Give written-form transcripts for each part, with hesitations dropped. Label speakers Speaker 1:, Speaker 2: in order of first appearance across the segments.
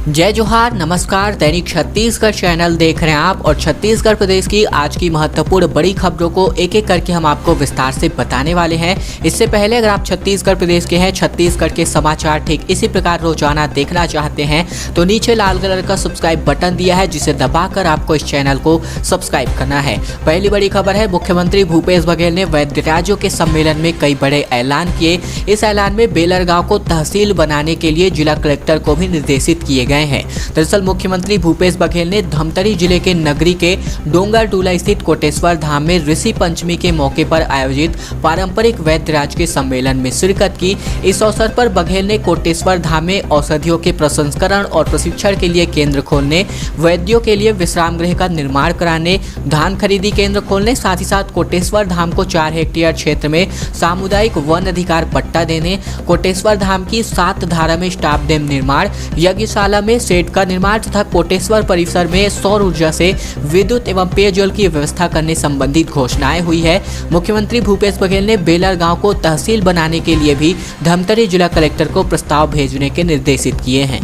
Speaker 1: जय जोहार, नमस्कार। दैनिक छत्तीसगढ़ चैनल देख रहे हैं आप और छत्तीसगढ़ प्रदेश की आज की महत्वपूर्ण बड़ी खबरों को एक एक करके हम आपको विस्तार से बताने वाले हैं। इससे पहले अगर आप छत्तीसगढ़ प्रदेश के हैं, छत्तीसगढ़ के समाचार ठीक इसी प्रकार रोजाना देखना चाहते हैं तो नीचे लाल कलर का सब्सक्राइब बटन दिया है, जिसे दबाकर आपको इस चैनल को सब्सक्राइब करना है। पहली बड़ी खबर है, मुख्यमंत्री भूपेश बघेल ने वैद्य राज्यों के सम्मेलन में कई बड़े ऐलान किए। इस ऐलान में बेलरगांव को तहसील बनाने के लिए जिला कलेक्टर को भी निर्देशित किए गए हैं। दरअसल मुख्यमंत्री भूपेश बघेल ने धमतरी जिले के नगरी के डोंगर टूला स्थित कोटेश्वर धाम में ऋषि पंचमी के मौके पर आयोजित पारंपरिक वैद्य राज के सम्मेलन में शिरकत की। इस अवसर पर बघेल ने कोटेश्वर धाम में औषधियों के प्रसंस्करण और प्रशिक्षण के लिए केंद्र खोलने, वैद्यों के लिए विश्राम गृह का निर्माण कराने, धान खरीदी केंद्र खोलने, साथ ही साथ कोटेश्वर धाम को 4 हेक्टेयर क्षेत्र में सामुदायिक वन अधिकार पट्टा देने, कोटेश्वर धाम की 7 धारा में स्टाफ डैम निर्माण, यज्ञशाला में शेड का निर्माण तथा कोटेश्वर परिसर में सौर ऊर्जा से विद्युत एवं पेयजल की व्यवस्था करने संबंधित घोषणाएं हुई है। मुख्यमंत्री भूपेश बघेल ने बेलरगांव को तहसील बनाने के लिए भी धमतरी जिला कलेक्टर को प्रस्ताव भेजने के निर्देशित किए हैं।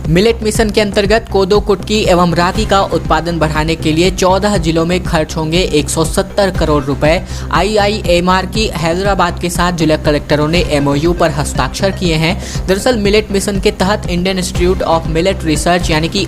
Speaker 1: मिलेट मिशन के अंतर्गत कोदो, कुटकी एवं रागी का उत्पादन बढ़ाने के लिए 14 जिलों में खर्च होंगे 170 करोड़ रुपए। IIMR की हैदराबाद के साथ जिला कलेक्टरों ने MOU पर हस्ताक्षर किए हैं। दरअसल मिलेट मिशन के तहत Indian institute of millet research यानी कि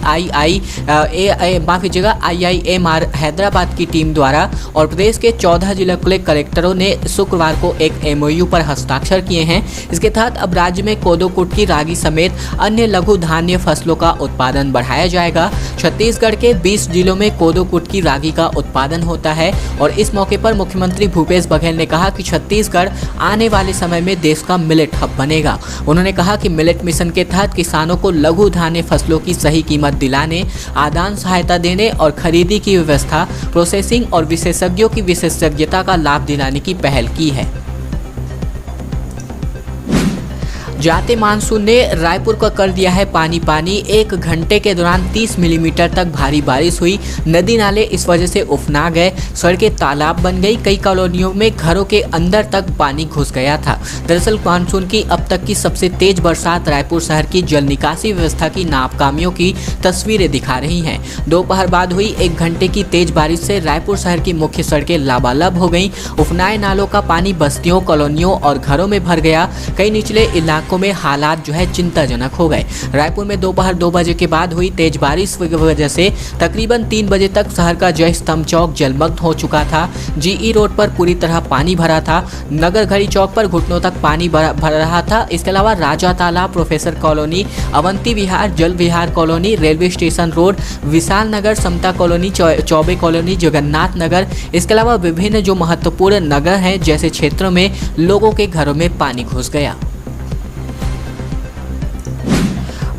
Speaker 1: IIMR हैदराबाद की टीम द्वारा और प्रदेश के 14 जिला कलेक्टरों ने शुक्रवार को एक MOU पर हस्ताक्षर किए हैं। इसके तहत अब राज्य में कोदो, कुटकी, रागी समेत अन्य लघु धान्य फसलों का उत्पादन बढ़ाया जाएगा। छत्तीसगढ़ के 20 जिलों में कोदो, कुटकी, रागी का उत्पादन होता है और इस मौके पर मुख्यमंत्री भूपेश बघेल ने कहा कि छत्तीसगढ़ आने वाले समय में देश का मिलेट हब बनेगा। उन्होंने कहा कि मिलेट मिशन के तहत किसानों को लघु धान्य फसलों की सही कीमत दिलाने, आदान सहायता देने और खरीदी की व्यवस्था, प्रोसेसिंग और विशेषज्ञों की विशेषज्ञता का लाभ दिलाने की पहल की है। जाते मानसून ने रायपुर को कर दिया है पानी पानी। 1 घंटे के दौरान 30 मिलीमीटर तक भारी बारिश हुई। नदी नाले इस वजह से उफना गए, सड़कें तालाब बन गई। कई कॉलोनियों में घरों के अंदर तक पानी घुस गया था। दरअसल मानसून की अब तक की सबसे तेज बरसात रायपुर शहर की जल निकासी व्यवस्था की नाकामियों की तस्वीरें दिखा रही हैं। दोपहर बाद हुई 1 घंटे की तेज बारिश से रायपुर शहर की मुख्य सड़कें लबालब हो गईं। उफनाए नालों का पानी बस्तियों, कॉलोनियों और घरों में भर गया। कई निचले इलाकों में हालात चिंताजनक हो गए। रायपुर में दोपहर 2 बजे के बाद हुई तेज बारिश की वजह से तकरीबन 3 बजे तक शहर का जय स्तंभ चौक जलमग्न हो चुका था। GE रोड पर पूरी तरह पानी भरा था। नगर घड़ी चौक पर घुटनों तक पानी भर रहा था। इसके अलावा राजा तालाब, प्रोफेसर कॉलोनी, अवंती विहार, जल विहार colony, railway station road, Vishal Nagar, समता कॉलोनी, चौबे कॉलोनी, जगन्नाथ नगर, इसके अलावा विभिन्न जो महत्वपूर्ण नगर हैं जैसे क्षेत्रों में लोगों के घरों में पानी घुस गया।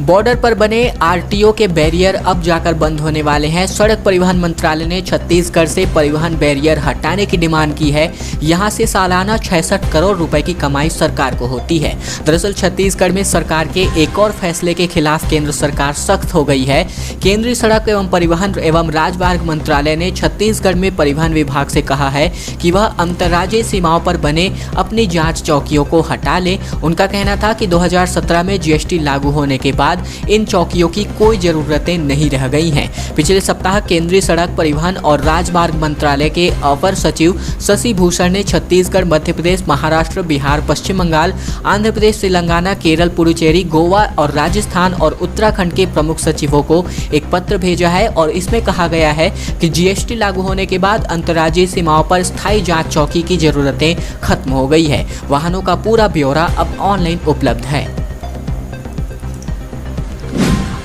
Speaker 1: बॉर्डर पर बने RTO के बैरियर अब जाकर बंद होने वाले हैं। सड़क परिवहन मंत्रालय ने छत्तीसगढ़ से परिवहन बैरियर हटाने की डिमांड की है। यहां से सालाना 66 करोड़ रुपए की कमाई सरकार को होती है। दरअसल छत्तीसगढ़ में सरकार के एक और फैसले के खिलाफ केंद्र सरकार सख्त हो गई है। केंद्रीय सड़क एवं परिवहन एवं राजमार्ग मंत्रालय ने छत्तीसगढ़ में परिवहन विभाग से कहा है कि वह अंतर्राज्यीय सीमाओं पर बने अपनी जाँच चौकियों को हटा ले। उनका कहना था कि 2017 में GST लागू होने के बाद इन चौकियों की कोई जरूरतें नहीं रह गई हैं। पिछले सप्ताह केंद्रीय सड़क परिवहन और राजमार्ग मंत्रालय के अपर सचिव शशि भूषण ने छत्तीसगढ़, मध्य प्रदेश, महाराष्ट्र, बिहार, पश्चिम बंगाल, आंध्र प्रदेश, तेलंगाना, केरल, पुडुचेरी, गोवा और राजस्थान और उत्तराखंड के प्रमुख सचिवों को एक पत्र भेजा है और इसमें कहा गया है कि GST लागू होने के बाद अंतर्राज्यीय सीमाओं पर स्थायी जांच चौकी की जरूरतें खत्म हो गई है। वाहनों का पूरा ब्यौरा अब ऑनलाइन उपलब्ध है।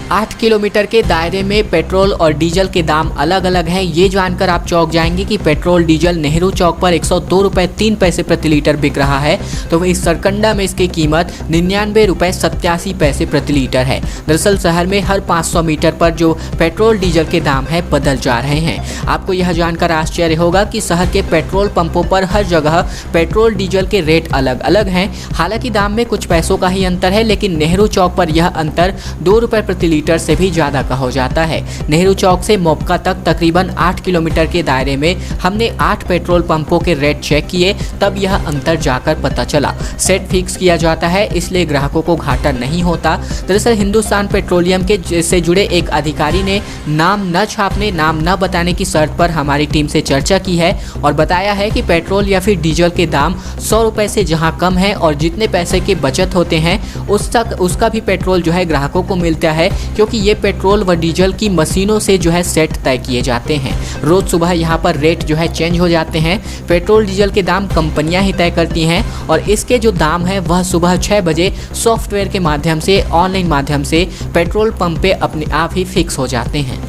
Speaker 1: 8 किलोमीटर के दायरे में पेट्रोल और डीजल के दाम अलग अलग हैं। ये जानकर आप चौंक जाएंगे कि पेट्रोल डीजल नेहरू चौक पर 102 रुपये 3 पैसे प्रति लीटर बिक रहा है, तो वहीं सरकंडा में इसकी कीमत 99 रुपये 87 पैसे प्रति लीटर है। दरअसल शहर में हर 500 मीटर पर जो पेट्रोल डीजल के दाम है बदल जा रहे हैं। आपको यह जानकर आश्चर्य होगा कि शहर के पेट्रोल पंपों पर हर जगह पेट्रोल डीजल के रेट अलग अलग हैं। हालांकि दाम में कुछ पैसों का ही अंतर है, लेकिन नेहरू चौक पर यह अंतर 2 रुपये प्रति लीटर से भी ज़्यादा का हो जाता है। नेहरू चौक से मोपका तक तकरीबन 8 किलोमीटर के दायरे में हमने 8 पेट्रोल पंपों के रेट चेक किए, तब यह अंतर जाकर पता चला। सेट फिक्स किया जाता है, इसलिए ग्राहकों को घाटा नहीं होता। दरअसल हिंदुस्तान पेट्रोलियम के से जुड़े एक अधिकारी ने नाम न छापने, नाम न बताने की शर्त पर हमारी टीम से चर्चा की है और बताया है कि पेट्रोल या फिर डीजल के दाम 100 रुपए से जहां कम है और जितने पैसे की बचत होते हैं उसका भी पेट्रोल जो है ग्राहकों को मिलता है, क्योंकि ये पेट्रोल व डीजल की मशीनों से जो है सेट तय किए जाते हैं। रोज सुबह यहाँ पर रेट जो है चेंज हो जाते हैं। पेट्रोल डीजल के दाम कंपनियां ही तय करती हैं और इसके जो दाम है वह सुबह 6 बजे सॉफ्टवेयर के माध्यम से, ऑनलाइन माध्यम से पेट्रोल पंप पे अपने आप ही फिक्स हो जाते हैं।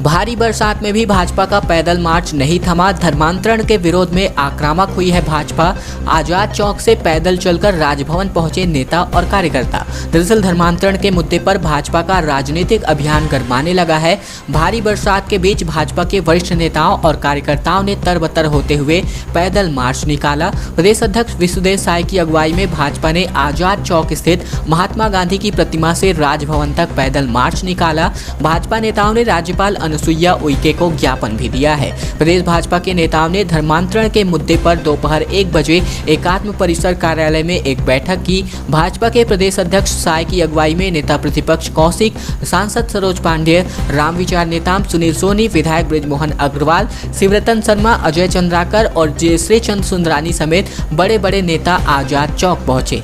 Speaker 1: भारी बरसात में भी भाजपा का पैदल मार्च नहीं थमा। धर्मांतरण के विरोध में आक्रामक हुई है भाजपा। आजाद चौक से पैदल चलकर राजभवन पहुंचे नेता और कार्यकर्ता। दरअसल धर्मांतरण के मुद्दे पर भाजपा का राजनीतिक अभियान गरमाने लगा है। भारी बरसात के बीच भाजपा के वरिष्ठ नेताओं और कार्यकर्ताओं ने तरबतर होते हुए पैदल मार्च निकाला। प्रदेश अध्यक्ष विष्णुदेव साय की अगुवाई में भाजपा ने आजाद चौक स्थित महात्मा गांधी की प्रतिमा से राजभवन तक पैदल मार्च निकाला। भाजपा नेताओं ने राज्यपाल अनुसुईया उइके को ज्ञापन भी दिया है। प्रदेश भाजपा के नेताओं ने धर्मांतरण के मुद्दे पर दोपहर 1 बजे एकात्म परिसर कार्यालय में एक बैठक की। भाजपा के प्रदेश अध्यक्ष साय की अगुवाई में नेता प्रतिपक्ष कौशिक, सांसद सरोज पांडेय, राम विचार नेताम सुनील सोनी, विधायक बृजमोहन अग्रवाल, शिवरतन शर्मा, अजय चंद्राकर और जयश्री चंद सुंदरानी समेत बड़े बड़े नेता आजाद चौक पहुंचे।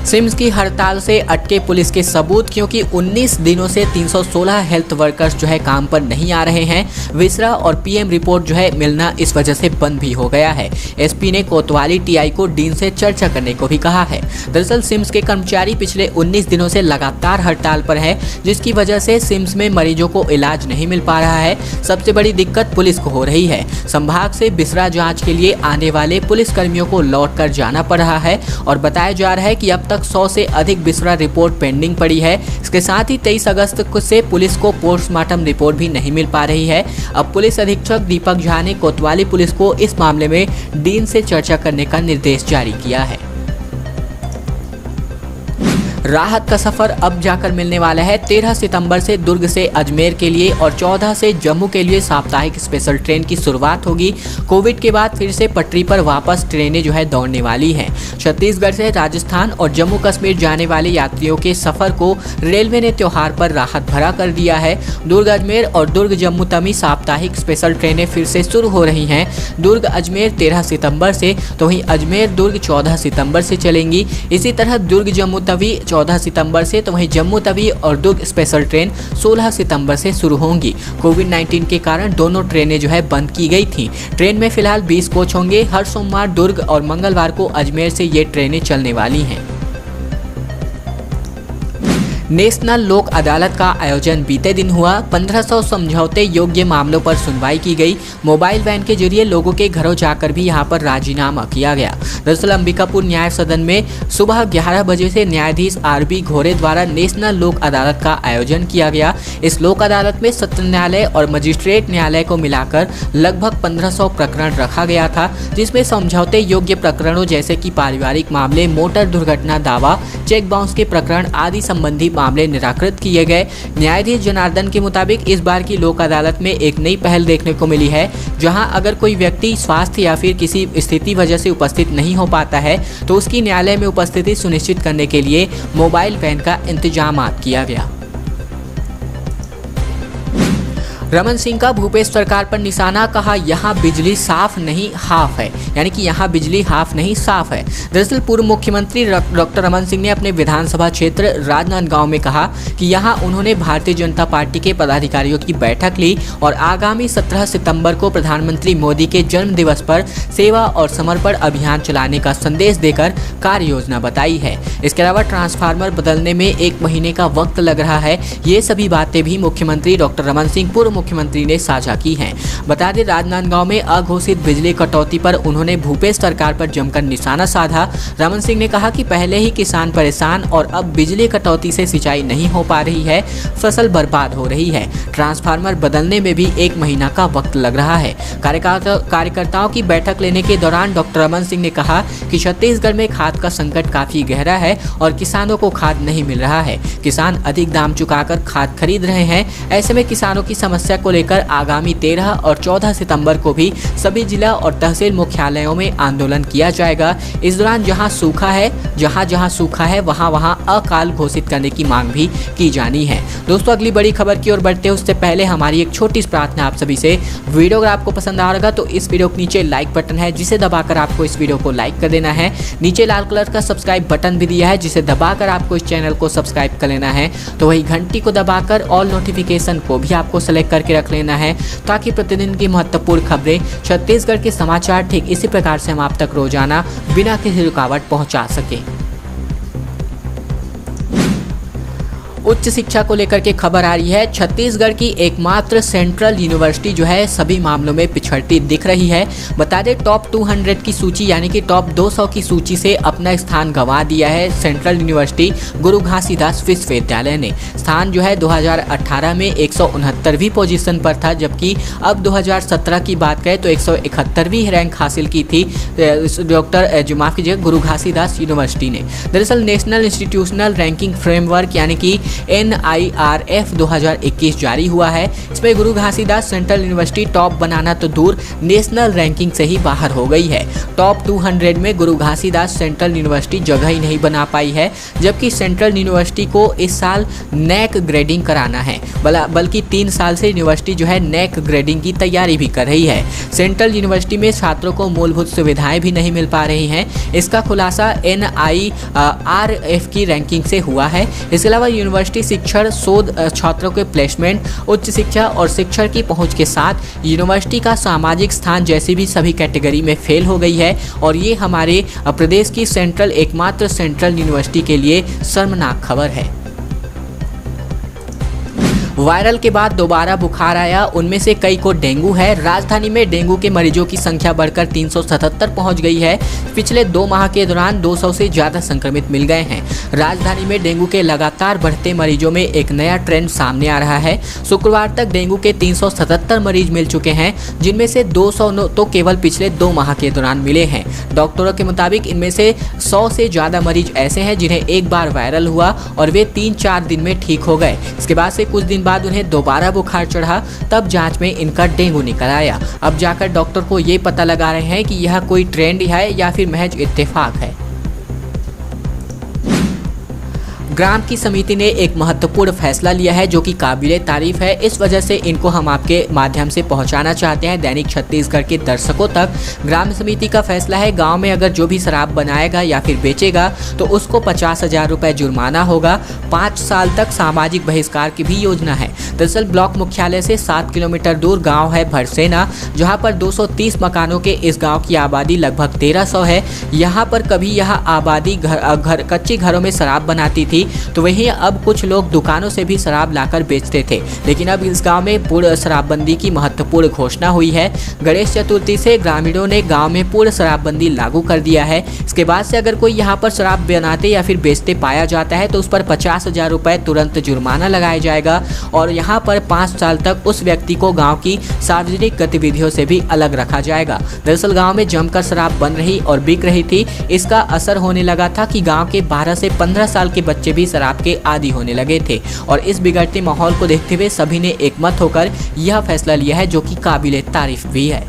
Speaker 1: सिम्स की हड़ताल से अटके पुलिस के सबूत, क्योंकि 19 दिनों से 316 हेल्थ वर्कर्स जो है काम पर नहीं आ रहे हैं। विसरा और पीएम रिपोर्ट जो है मिलना इस वजह से बंद भी हो गया है। एसपी ने कोतवाली टीआई को डीन से चर्चा करने को भी कहा है। दरअसल सिम्स के कर्मचारी पिछले 19 दिनों से लगातार हड़ताल पर है, जिसकी वजह से सिम्स में मरीजों को इलाज नहीं मिल पा रहा है। सबसे बड़ी दिक्कत पुलिस को हो रही है। संभाग से बिसरा जाँच के लिए आने वाले पुलिस कर्मियों को लौट कर जाना पड़ रहा है और बताया जा रहा है कि अब तक 100 से अधिक बिसरा रिपोर्ट पेंडिंग पड़ी है। इसके साथ ही 23 अगस्त से पुलिस को पोस्टमार्टम रिपोर्ट भी नहीं मिल पा रही है। अब पुलिस अधीक्षक दीपक झा ने कोतवाली पुलिस को इस मामले में डीन से चर्चा करने का निर्देश जारी किया है। राहत का सफर अब जाकर मिलने वाला है। 13 सितंबर से दुर्ग से अजमेर के लिए और 14 से जम्मू के लिए साप्ताहिक स्पेशल ट्रेन की शुरुआत होगी। कोविड के बाद फिर से पटरी पर वापस ट्रेनें जो है दौड़ने वाली हैं। छत्तीसगढ़ से राजस्थान और जम्मू कश्मीर जाने वाले यात्रियों के सफर को रेलवे ने त्योहार पर राहत भरा कर दिया है। दुर्ग अजमेर और दुर्ग जम्मू तवी साप्ताहिक स्पेशल ट्रेनें फिर से शुरू हो रही हैं। दुर्ग अजमेर 13 सितंबर से, तो वहीं अजमेर दुर्ग 14 सितंबर से चलेंगी। इसी तरह दुर्ग जम्मू तवी 14 सितंबर से, तो वहीं जम्मू तवी और दुर्ग स्पेशल ट्रेन 16 सितंबर से शुरू होंगी। कोविड-19 के कारण दोनों ट्रेनें जो है बंद की गई थी। ट्रेन में फिलहाल 20 कोच होंगे। हर सोमवार दुर्ग और मंगलवार को अजमेर से ये ट्रेनें चलने वाली हैं। नेशनल लोक अदालत का आयोजन बीते दिन हुआ। 1500 समझौते योग्य मामलों पर सुनवाई की गई। मोबाइल वैन के जरिए लोगों के घरों जाकर भी यहां पर राजीनामा किया गया। दरअसल अंबिकापुर न्याय सदन में सुबह 11 बजे से न्यायाधीश आरबी घोरे द्वारा नेशनल लोक अदालत का आयोजन किया गया। इस लोक अदालत में सत्र न्यायालय और मजिस्ट्रेट न्यायालय को मिलाकर लगभग 1500 प्रकरण रखा गया था, जिसमें समझौते योग्य प्रकरणों जैसे कि पारिवारिक मामले, मोटर दुर्घटना दावा, चेक बाउंस के प्रकरण आदि संबंधी मामले निराकृत किए गए। न्यायाधीश जनार्दन के मुताबिक इस बार की लोक अदालत में एक नई पहल देखने को मिली है, जहां अगर कोई व्यक्ति स्वास्थ्य या फिर किसी स्थिति वजह से उपस्थित नहीं हो पाता है तो उसकी न्यायालय में उपस्थिति सुनिश्चित करने के लिए मोबाइल वैन का इंतजाम किया गया। रमन सिंह का भूपेश सरकार पर निशाना, कहा यहाँ बिजली साफ नहीं हाफ है, यानी कि यहाँ बिजली हाफ नहीं साफ है। दरअसल पूर्व मुख्यमंत्री डॉक्टर रमन सिंह ने अपने विधानसभा क्षेत्र राजनांदगांव में कहा कि यहाँ उन्होंने भारतीय जनता पार्टी के पदाधिकारियों की बैठक ली और आगामी 17 सितंबर को प्रधानमंत्री मोदी के जन्म दिवस पर सेवा और समर्पण अभियान चलाने का संदेश देकर कार्य योजना बताई है। इसके अलावा ट्रांसफार्मर बदलने में 1 महीने का वक्त लग रहा है। ये सभी बातें भी मुख्यमंत्री डॉक्टर रमन सिंह पूर्व मुख्यमंत्री ने साझा की हैं। बता दें, राजनांदगांव में अघोषित बिजली कटौती पर उन्होंने भूपेश सरकार पर जमकर निशाना साधा। रमन सिंह ने कहा कि पहले ही किसान परेशान और अब बिजली कटौती से सिंचाई नहीं हो पा रही है, फसल बर्बाद हो रही है, ट्रांसफार्मर बदलने में भी 1 महीना का वक्त लग रहा है। कार्यकर्ताओं की बैठक लेने के दौरान डॉक्टर रमन सिंह ने कहा कि छत्तीसगढ़ में खाद का संकट काफी गहरा है और किसानों को खाद नहीं मिल रहा है। किसान अधिक दाम चुकाकर खाद खरीद रहे हैं। ऐसे में किसानों की समस्या को लेकर आगामी 13 और 14 सितंबर को भी सभी जिला और तहसील मुख्यालयों में आंदोलन किया जाएगा। इस दौरान जहां सूखा है वहां अकाल घोषित करने की मांग भी की जानी है। दोस्तों, अगली बड़ी खबर की ओर बढ़ते उससे पहले हमारी एक छोटी सी प्रार्थना आप सभी से। वीडियो अगर आपको पसंद आ रहा तो इस वीडियो के नीचे लाइक बटन है, जिसे दबाकर आपको इस वीडियो को लाइक कर देना है। नीचे लाल कलर का सब्सक्राइब बटन भी दिया है, जिसे दबाकर आपको इस चैनल को सब्सक्राइब कर लेना है। तो वही घंटी को दबाकर ऑल नोटिफिकेशन को भी आपको सेलेक्ट करके रख लेना है, ताकि प्रतिदिन की महत्वपूर्ण खबरें, छत्तीसगढ़ के समाचार ठीक इसी प्रकार से हम आप तक रोजाना बिना किसी रुकावट पहुंचा सके। उच्च शिक्षा को लेकर के खबर आ रही है। छत्तीसगढ़ की एकमात्र सेंट्रल यूनिवर्सिटी जो है सभी मामलों में पिछड़ती दिख रही है। बता दें, टॉप 200 की सूची यानी कि टॉप 200 की सूची से अपना स्थान गंवा दिया है सेंट्रल यूनिवर्सिटी गुरु घासीदास विश्वविद्यालय ने। स्थान जो है 2018 में 169वीं पोजीशन पर था, जबकि अब 2017 की बात करें तो 171वीं रैंक हासिल की थी गुरु घासीदास यूनिवर्सिटी ने। दरअसल नेशनल इंस्टीट्यूशनल रैंकिंग फ्रेमवर्क यानी कि NIRF 2021 जारी हुआ है। इसमें गुरु घासीदास सेंट्रल यूनिवर्सिटी टॉप बनाना तो दूर, नेशनल रैंकिंग से ही बाहर हो गई है। टॉप 200 में गुरु घासीदास सेंट्रल यूनिवर्सिटी जगह ही नहीं बना पाई है, जबकि सेंट्रल यूनिवर्सिटी को इस साल NAC ग्रेडिंग कराना है, बल्कि 3 साल से यूनिवर्सिटी जो है NAC ग्रेडिंग की तैयारी भी कर रही है। सेंट्रल यूनिवर्सिटी में छात्रों को मूलभूत सुविधाएं भी नहीं मिल पा रही हैं। इसका खुलासा NIRF की रैंकिंग से हुआ है। इसके अलावा यूनिवर्सिटी शिक्षण, शोध, छात्रों के प्लेसमेंट, उच्च शिक्षा और शिक्षण की पहुंच के साथ यूनिवर्सिटी का सामाजिक स्थान जैसी भी सभी कैटेगरी में फेल हो गई है। और ये हमारे प्रदेश की एकमात्र सेंट्रल यूनिवर्सिटी के लिए शर्मनाक खबर है। वायरल के बाद दोबारा बुखार आया, उनमें से कई को डेंगू है। राजधानी में डेंगू के मरीजों की संख्या बढ़कर 377 पहुंच गई है। पिछले 2 माह के दौरान 200 से ज़्यादा संक्रमित मिल गए हैं। राजधानी में डेंगू के लगातार बढ़ते मरीजों में एक नया ट्रेंड सामने आ रहा है। शुक्रवार तक डेंगू के 377 मरीज मिल चुके हैं, जिनमें से 209 तो केवल पिछले 2 माह के दौरान मिले हैं। डॉक्टरों के मुताबिक इनमें से 100 से ज़्यादा मरीज ऐसे हैं जिन्हें एक बार वायरल हुआ और वे 3-4 दिन में ठीक हो गए। इसके बाद से कुछ दिन बाद उन्हें दोबारा बुखार चढ़ा, तब जांच में इनका डेंगू निकल आया। अब जाकर डॉक्टर को ये पता लगा रहे हैं कि यह कोई ट्रेंड है या फिर महज इत्तेफाक है। ग्राम की समिति ने एक महत्वपूर्ण फैसला लिया है जो कि काबिले तारीफ है। इस वजह से इनको हम आपके माध्यम से पहुंचाना चाहते हैं दैनिक छत्तीसगढ़ के दर्शकों तक। ग्राम समिति का फैसला है, गांव में अगर जो भी शराब बनाएगा या फिर बेचेगा तो उसको 50,000 रुपये जुर्माना होगा। 5 साल तक सामाजिक बहिष्कार की भी योजना है। दरअसल ब्लॉक मुख्यालय से 7 किलोमीटर दूर गाँव है भरसेना, जहाँ पर 230 मकानों के इस गाँव की आबादी लगभग 1300 है। यहाँ पर कभी यह आबादी कच्ची घरों में शराब बनाती थी, तो वहीं अब कुछ लोग दुकानों से भी शराब लाकर बेचते थे। लेकिन अब इस गांव में पूर्ण शराबबंदी की महत्वपूर्ण घोषणा हुई है। गणेश चतुर्थी से ग्रामीणों ने गांव में पूर्ण शराबबंदी लागू कर दिया है। इसके बाद से अगर कोई यहां पर शराब बनाते या फिर बेचते पाया जाता है तो उस पर 50,000 रुपये तुरंत जुर्माना लगाया जाएगा और यहाँ पर 5 साल तक उस व्यक्ति को गाँव की सार्वजनिक गतिविधियों से भी अलग रखा जाएगा। दरअसल गाँव में जमकर शराब बन रही और बिक रही थी। इसका असर होने लगा था कि गाँव के 12 से 15 साल के बच्चे भी शराब के आदी होने लगे थे और इस बिगड़ते माहौल को देखते हुए सभी ने एकमत होकर यह फैसला लिया है, जो कि काबिले तारीफ भी है।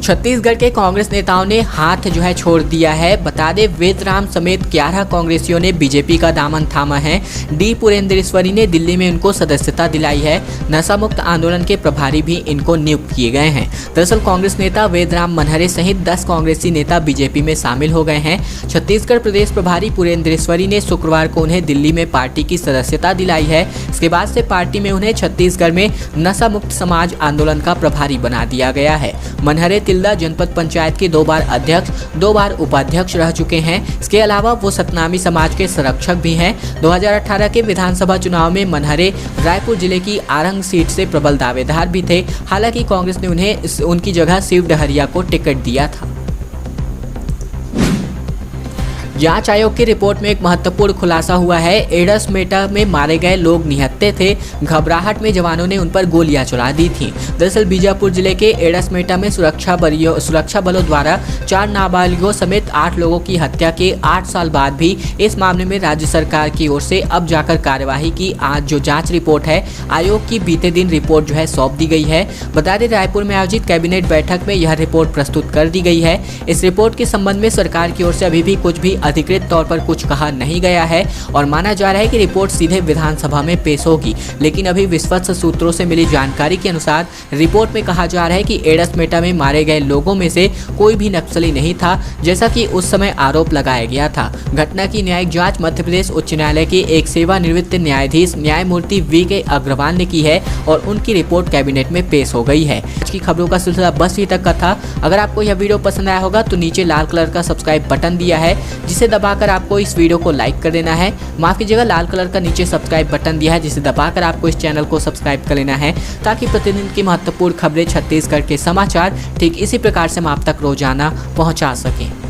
Speaker 1: छत्तीसगढ़ के कांग्रेस नेताओं ने हाथ जो है छोड़ दिया है। बता दें, वेदराम समेत 11 कांग्रेसियों ने बीजेपी का दामन थामा है। डी पुरेंद्रेश्वरी ने दिल्ली में उनको सदस्यता दिलाई है। नशा मुक्त आंदोलन के प्रभारी भी इनको नियुक्त किए गए हैं। दरअसल कांग्रेस नेता वेदराम मनहरे सहित 10 कांग्रेसी नेता बीजेपी में शामिल हो गए हैं। छत्तीसगढ़ प्रदेश प्रभारी पुरेंद्रेश्वरी ने शुक्रवार को उन्हें दिल्ली में पार्टी की सदस्यता दिलाई है। इसके बाद से पार्टी में उन्हें छत्तीसगढ़ में नशा मुक्त समाज आंदोलन का प्रभारी बना दिया गया है। मनहरे तिल्दा जनपद पंचायत के 2 बार अध्यक्ष, 2 बार उपाध्यक्ष रह चुके हैं। इसके अलावा वो सतनामी समाज के संरक्षक भी हैं। 2018 के विधानसभा चुनाव में मनहरे रायपुर जिले की आरंग सीट से प्रबल दावेदार भी थे। हालांकि कांग्रेस ने उन्हें उनकी जगह शिव डहरिया को टिकट दिया था। जांच आयोग की रिपोर्ट में एक महत्वपूर्ण खुलासा हुआ है। एडसमेटा में मारे गए लोग निहत्थे थे। घबराहट में जवानों ने उन पर गोलियां चला दी थीं। दरअसल बीजापुर जिले के एडसमेटा में सुरक्षा बलों द्वारा 4 नाबालिगों समेत 8 लोगों की हत्या के 8 साल बाद भी इस मामले में राज्य सरकार की ओर से अब जाकर कार्यवाही की आज जो जाँच रिपोर्ट है आयोग की बीते दिन रिपोर्ट जो है सौंप दी गई है। बता दें रायपुर में आयोजित कैबिनेट बैठक में यह रिपोर्ट प्रस्तुत कर दी गई है। इस रिपोर्ट के संबंध में सरकार की ओर से अभी भी कुछ भी अधिकृत तौर पर कुछ कहा नहीं गया है और माना जा रहा है कि रिपोर्ट सीधे विधानसभा में पेश होगी। लेकिन अभी विश्वस्त सूत्रों से मिली जानकारी के अनुसार रिपोर्ट में कहा जा रहा है कि एडसमेटा में मारे गए लोगों में से कोई भी नक्सली नहीं था, जैसा कि उस समय आरोप लगाया गया था। घटना की न्यायिक जांच मध्य प्रदेश उच्च न्यायालय के एक सेवानिवृत्त न्यायाधीश न्यायमूर्ति VK अग्रवाल ने की है और उनकी रिपोर्ट कैबिनेट में पेश हो गई है। आज की खबरों का सिलसिला बस यहीं तक का था। अगर आपको यह वीडियो पसंद आया होगा तो नीचे लाल कलर का सब्सक्राइब बटन दिया है, जिसे दबाकर आपको इस वीडियो को लाइक कर देना है। माफ कीजिएगा, लाल कलर का नीचे सब्सक्राइब बटन दिया है, जिसे दबाकर आपको इस चैनल को सब्सक्राइब कर लेना है, ताकि प्रतिदिन की महत्वपूर्ण खबरें, छत्तीसगढ़ के समाचार ठीक इसी प्रकार से हम आप तक रोजाना पहुंचा सकें।